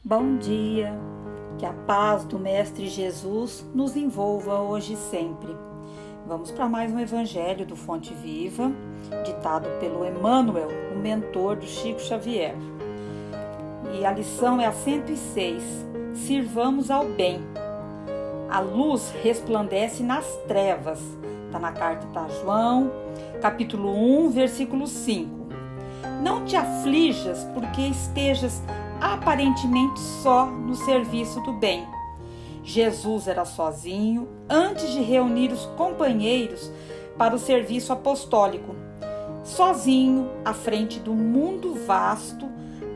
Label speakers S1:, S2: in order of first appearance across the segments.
S1: Bom dia, que a paz do Mestre Jesus nos envolva hoje e sempre. Vamos para mais um Evangelho do Fonte Viva, ditado pelo Emmanuel, o mentor do Chico Xavier. E a lição é a 106, sirvamos ao bem. A luz resplandece nas trevas, está na carta para João, capítulo 1, versículo 5. Não te aflijas porque estejas aparentemente só no serviço do bem. Jesus era sozinho antes de reunir os companheiros para o serviço apostólico. Sozinho, à frente do mundo vasto,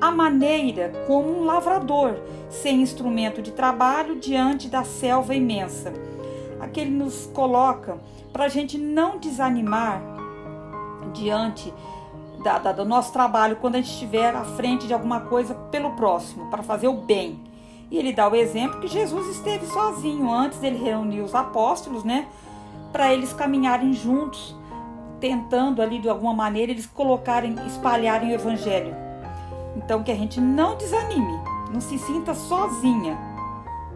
S1: à maneira como um lavrador, sem instrumento de trabalho diante da selva imensa. Aqui ele nos coloca para a gente não desanimar diante do nosso trabalho, quando a gente estiver à frente de alguma coisa pelo próximo, para fazer o bem. E ele dá o exemplo que Jesus esteve sozinho antes dele reunir os apóstolos, para eles caminharem juntos, tentando ali de alguma maneira eles espalharem o evangelho. Então que a gente não desanime, não se sinta sozinha,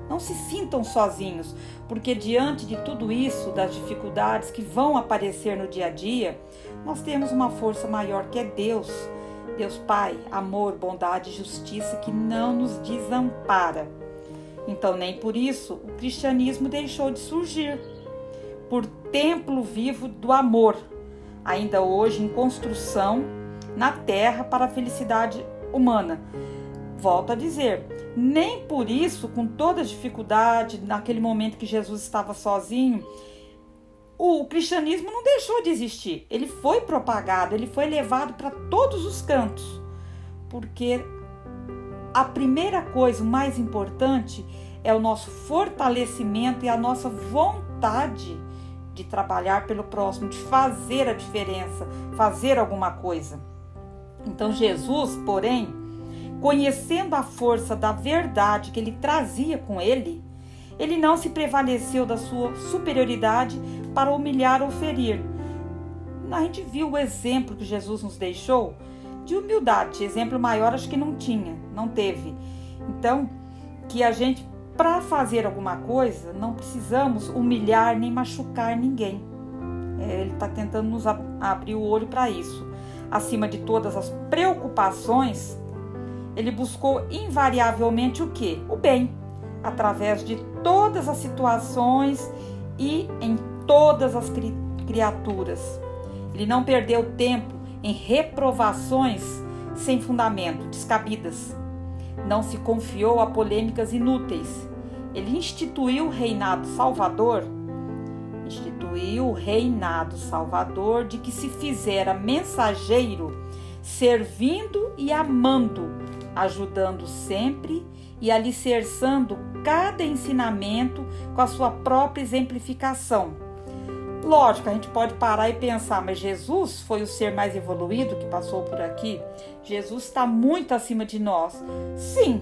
S1: não se sintam sozinhos, porque diante de tudo isso, das dificuldades que vão aparecer no dia a dia, nós temos uma força maior que é Deus. Deus Pai, amor, bondade e justiça que não nos desampara. Então nem por isso o cristianismo deixou de surgir. Por templo vivo do amor, ainda hoje em construção na terra para a felicidade humana. Volto a dizer, nem por isso, com toda a dificuldade, naquele momento que Jesus estava sozinho, o cristianismo não deixou de existir. Ele foi propagado, ele foi levado para todos os cantos. Porque a primeira coisa, o mais importante, é o nosso fortalecimento e a nossa vontade de trabalhar pelo próximo, de fazer a diferença, fazer alguma coisa. Então Jesus, porém, conhecendo a força da verdade que ele trazia com ele, ele não se prevaleceu da sua superioridade para humilhar ou ferir. A gente viu o exemplo que Jesus nos deixou de humildade. Exemplo maior acho que não teve. Então, que a gente, para fazer alguma coisa, não precisamos humilhar nem machucar ninguém. Ele está tentando nos abrir o olho para isso. Acima de todas as preocupações, ele buscou invariavelmente o quê? O bem, através de todas as situações e em todas as criaturas. Ele não perdeu tempo em reprovações sem fundamento, descabidas. Não se confiou a polêmicas inúteis. Ele instituiu o reinado salvador de que se fizera mensageiro, servindo e amando, ajudando sempre e alicerçando cada ensinamento com a sua própria exemplificação. Lógico, a gente pode parar e pensar, mas Jesus foi o ser mais evoluído que passou por aqui? Jesus está muito acima de nós. Sim,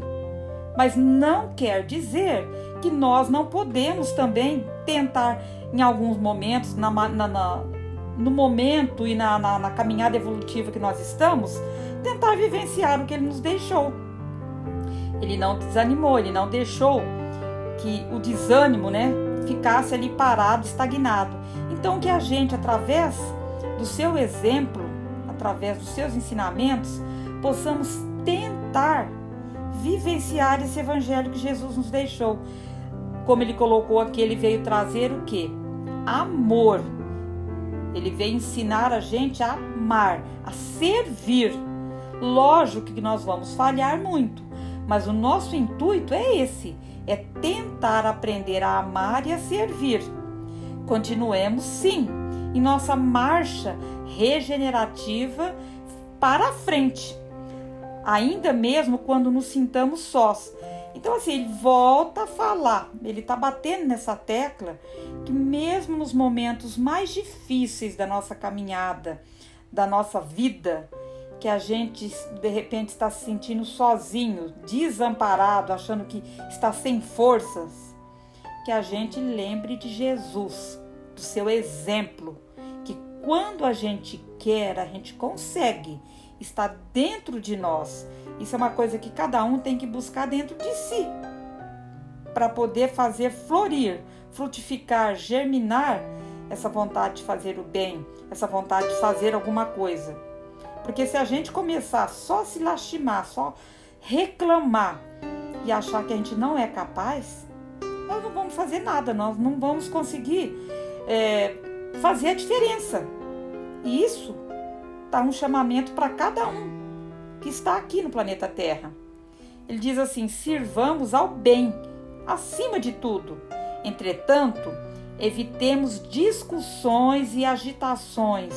S1: mas não quer dizer que nós não podemos também tentar, em alguns momentos, no momento e na caminhada evolutiva que nós estamos, tentar vivenciar o que ele nos deixou. Ele não desanimou, ele não deixou que o desânimo, ficasse ali parado, estagnado. Então que a gente, através do seu exemplo, através dos seus ensinamentos, possamos tentar vivenciar esse evangelho que Jesus nos deixou. Como ele colocou aqui, ele veio trazer o quê? Amor. Ele veio ensinar a gente a amar, a servir. Lógico que nós vamos falhar muito, mas o nosso intuito é esse, é tentar aprender a amar e a servir. Continuemos, sim, em nossa marcha regenerativa para a frente, ainda mesmo quando nos sintamos sós. Então, assim, ele volta a falar, ele está batendo nessa tecla que mesmo nos momentos mais difíceis da nossa caminhada, da nossa vida, que a gente de repente está se sentindo sozinho, desamparado, achando que está sem forças, que a gente lembre de Jesus, do seu exemplo, que quando a gente quer, a gente consegue, está dentro de nós. Isso é uma coisa que cada um tem que buscar dentro de si, para poder fazer florir, frutificar, germinar essa vontade de fazer o bem, essa vontade de fazer alguma coisa. Porque se a gente começar só a se lastimar, só reclamar e achar que a gente não é capaz, nós não vamos fazer nada, nós não vamos conseguir fazer a diferença. E isso está um chamamento para cada um que está aqui no planeta Terra. Ele diz assim: sirvamos ao bem, acima de tudo. Entretanto, evitemos discussões e agitações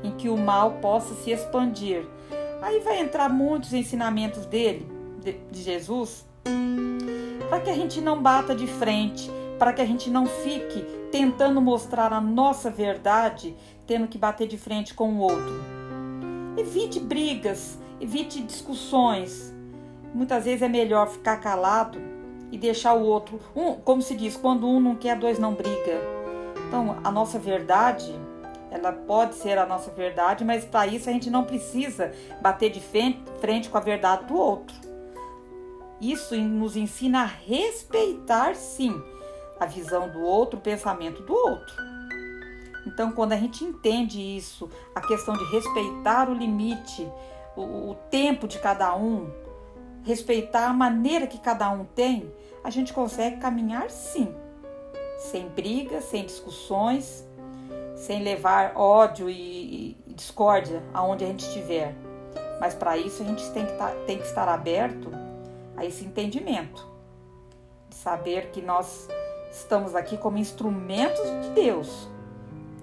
S1: em que o mal possa se expandir. Aí vai entrar muitos ensinamentos dele, de Jesus, para que a gente não bata de frente, para que a gente não fique tentando mostrar a nossa verdade, tendo que bater de frente com o outro. Evite brigas, evite discussões. Muitas vezes é melhor ficar calado e deixar o outro, como se diz, quando um não quer, dois não briga. Então, a nossa verdade, ela pode ser a nossa verdade, mas para isso a gente não precisa bater de frente com a verdade do outro. Isso nos ensina a respeitar, sim, a visão do outro, o pensamento do outro. Então, quando a gente entende isso, a questão de respeitar o limite, o tempo de cada um, respeitar a maneira que cada um tem, a gente consegue caminhar, sim, sem brigas, sem discussões, sem levar ódio e discórdia aonde a gente estiver. Mas para isso a gente tem que estar aberto a esse entendimento, de saber que nós estamos aqui como instrumentos de Deus,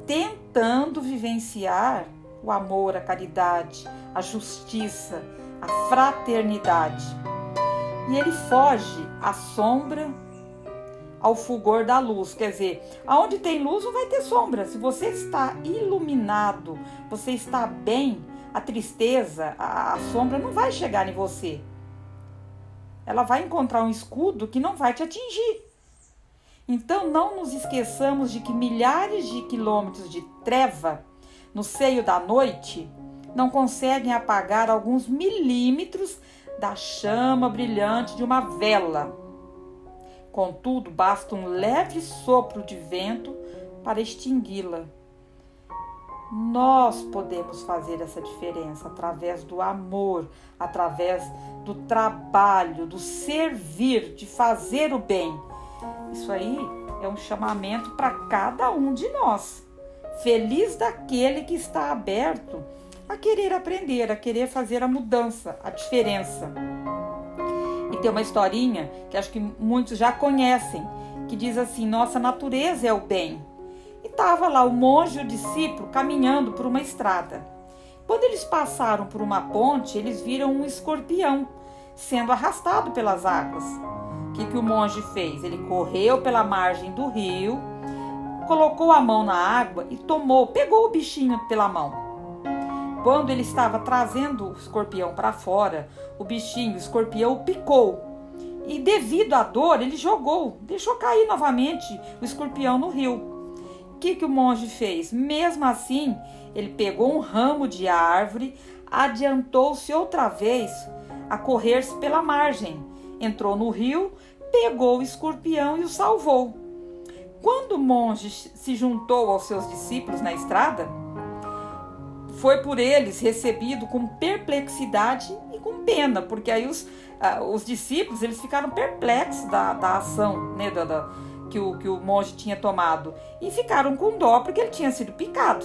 S1: tentando vivenciar o amor, a caridade, a justiça, a fraternidade. E ele foge à sombra, ao fulgor da luz. Quer dizer, aonde tem luz não vai ter sombra. Se você está iluminado, você está bem, a tristeza, a sombra não vai chegar em você. Ela vai encontrar um escudo que não vai te atingir. Então não nos esqueçamos de que milhares de quilômetros de treva no seio da noite não conseguem apagar alguns milímetros da chama brilhante de uma vela. Contudo, basta um leve sopro de vento para extingui-la. Nós podemos fazer essa diferença através do amor, através do trabalho, do servir, de fazer o bem. Isso aí é um chamamento para cada um de nós. Feliz daquele que está aberto a querer aprender, a querer fazer a mudança, a diferença. E tem uma historinha que acho que muitos já conhecem, que diz assim: nossa natureza é o bem. E estava lá o monge e o discípulo caminhando por uma estrada. Quando eles passaram por uma ponte, eles viram um escorpião sendo arrastado pelas águas. O que o monge fez? Ele correu pela margem do rio, colocou a mão na água e pegou o bichinho pela mão. Quando ele estava trazendo o escorpião para fora, o escorpião o picou. E devido à dor, ele deixou cair novamente o escorpião no rio. O que o monge fez? Mesmo assim, ele pegou um ramo de árvore, adiantou-se outra vez a correr-se pela margem. Entrou no rio, pegou o escorpião e o salvou. Quando o monge se juntou aos seus discípulos na estrada, foi por eles recebido com perplexidade e com pena, porque aí os discípulos eles ficaram perplexos da ação, né, que o monge tinha tomado, e ficaram com dó porque ele tinha sido picado.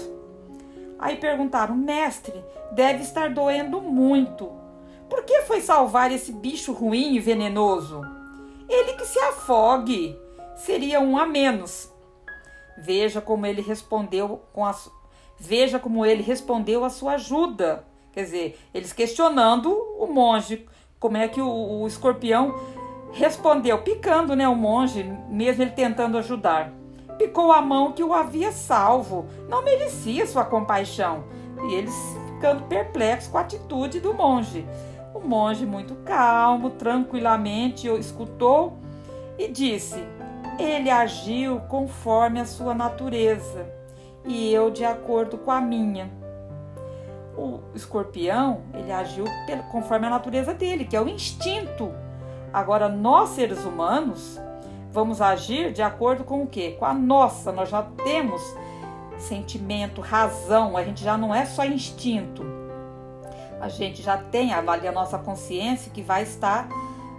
S1: Aí perguntaram: mestre, deve estar doendo muito. Por que foi salvar esse bicho ruim e venenoso? Ele que se afogue, seria um a menos. Veja como ele respondeu a sua ajuda. Quer dizer, eles questionando o monge, como é que o escorpião respondeu, picando, né, o monge, mesmo ele tentando ajudar. Picou a mão que o havia salvo, não merecia sua compaixão. E eles ficando perplexos com a atitude do monge. O monge, muito calmo, tranquilamente, escutou e disse: ele agiu conforme a sua natureza e eu de acordo com a minha. o escorpião, ele agiu conforme a natureza dele, que é o instinto. Agora, nós seres humanos, vamos agir de acordo com o quê? Com a nossa, nós já temos sentimento, razão, a gente já não é só instinto. A gente já tem ali a nossa consciência que vai estar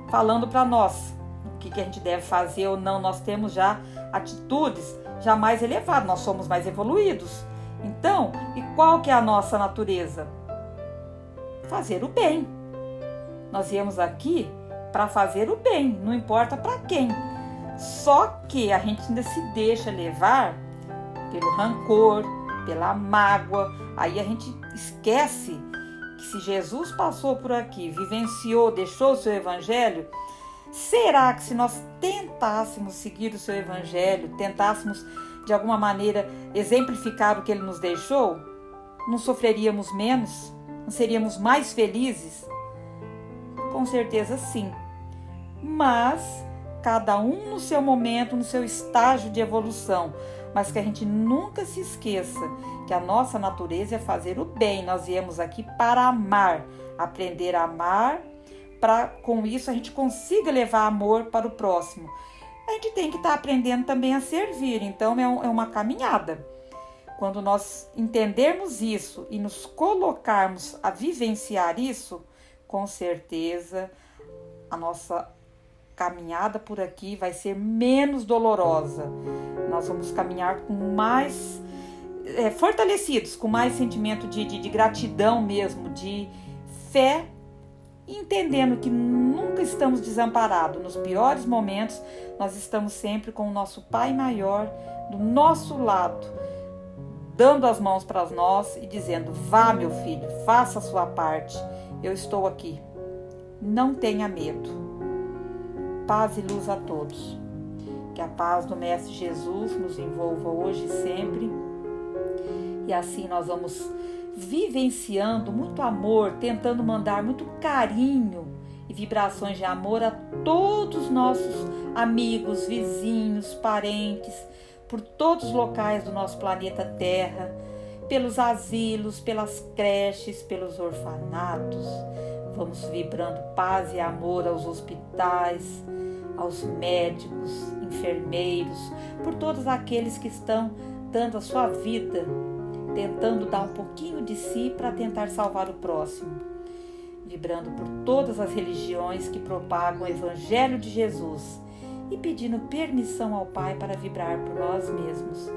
S1: falando para nós o que a gente deve fazer ou não. Nós temos já atitudes já mais elevadas, nós somos mais evoluídos. Então, e qual que é a nossa natureza? Fazer o bem. Nós viemos aqui para fazer o bem, não importa para quem. Só que a gente ainda se deixa levar pelo rancor, pela mágoa. Aí a gente esquece que se Jesus passou por aqui, vivenciou, deixou o seu evangelho, será que se nós tentássemos seguir o seu evangelho, tentássemos de alguma maneira exemplificar o que ele nos deixou, não sofreríamos menos? Não seríamos mais felizes? Com certeza sim. Mas cada um no seu momento, no seu estágio de evolução. Mas que a gente nunca se esqueça que a nossa natureza é fazer o bem. Nós viemos aqui para amar, aprender a amar, para com isso a gente consiga levar amor para o próximo. A gente tem que estar aprendendo também a servir, então é uma caminhada. Quando nós entendermos isso e nos colocarmos a vivenciar isso, com certeza a nossa caminhada por aqui vai ser menos dolorosa. Nós vamos caminhar com mais fortalecidos, com mais sentimento de gratidão mesmo, de fé, entendendo que nunca estamos desamparados. Nos piores momentos, nós estamos sempre com o nosso Pai maior do nosso lado, dando as mãos para nós e dizendo: vá, meu filho, faça a sua parte, eu estou aqui. Não tenha medo. Paz e luz a todos. Que a paz do Mestre Jesus nos envolva hoje e sempre. E assim nós vamos vivenciando muito amor, tentando mandar muito carinho e vibrações de amor a todos os nossos amigos, vizinhos, parentes, por todos os locais do nosso planeta Terra, pelos asilos, pelas creches, pelos orfanatos. Vamos vibrando paz e amor aos hospitais, aos médicos, enfermeiros, por todos aqueles que estão dando a sua vida, tentando dar um pouquinho de si para tentar salvar o próximo. Vibrando por todas as religiões que propagam o Evangelho de Jesus e pedindo permissão ao Pai para vibrar por nós mesmos.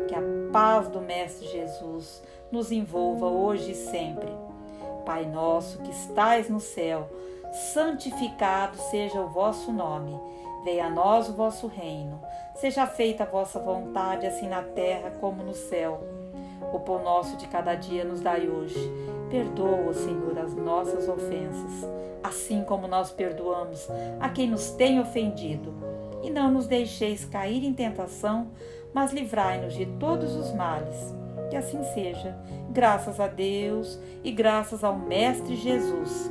S1: Que a paz do Mestre Jesus nos envolva hoje e sempre. Pai nosso que estais no céu, santificado seja o vosso nome. Venha a nós o vosso reino. Seja feita a vossa vontade, assim na terra como no céu. O pão nosso de cada dia nos dai hoje. Perdoa, Senhor, as nossas ofensas, assim como nós perdoamos a quem nos tem ofendido. E não nos deixeis cair em tentação, mas livrai-nos de todos os males. Que assim seja, graças a Deus e graças ao Mestre Jesus.